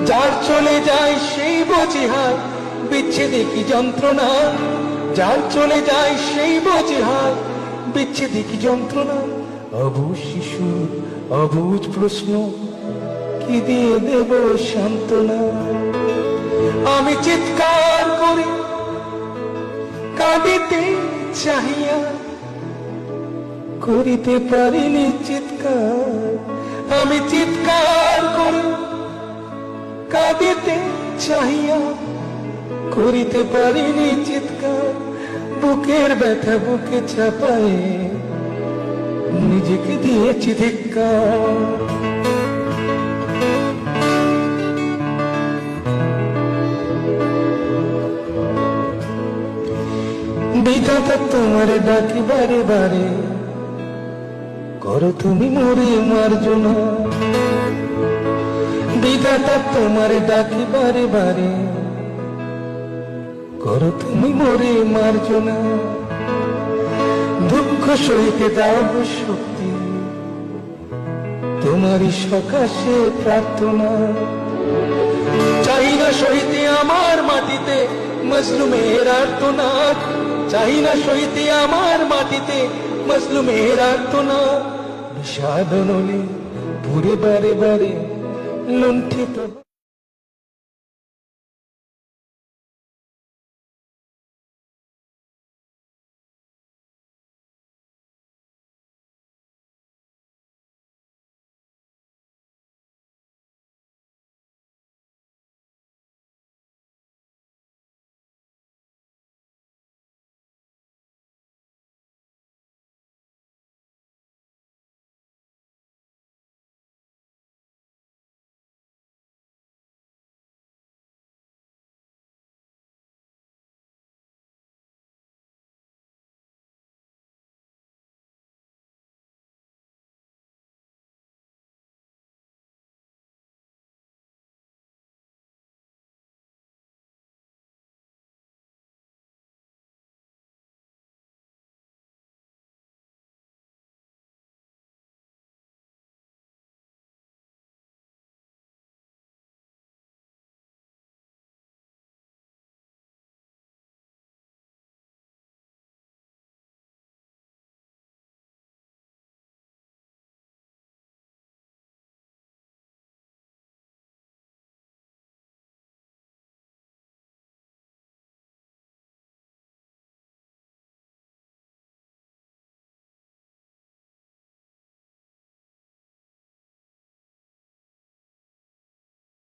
যার চলে যায় সেই বোঝে হায় বিচ্ছেদে কি যন্ত্রণা, যার চলে যায় সেই বোঝে হায় বিচ্ছেদে কি যন্ত্রণা। অবুঝ শিশুর অবুঝ প্রশ্ন, কি দিয়ে দেব সান্ত্বনা। আমি চিৎকার করি কাঁদিতে চাহিয়া, করিতে পারিনি চিৎকার। আমি চিৎকার করি কাঁদিতে চাহিয়া, করিতে পারিনি চিৎকার। বুকের ব্যথা বুকে চাপায়ে নিজেকে দিয়েছি ধিক্কার। বিধাতা তোমার ডাকি বারে বারে, করো তুমি মরে মার্জনা। বিধাতা তোমার ডাকি বারে বারে, করো তুমি মরে মার্জনা। দুঃখ সইতে দাও শক্তি, তোমারই সকাশে প্রার্থনা। চাই না সইতে আমার মাটিতে মজলুমের আর্তনাদ, চাই না সইতে আমার মাটিতে মজলুমের আর্তনাদ। বিষাদ নলে পুরে বারে বারে লুণ্ঠিত।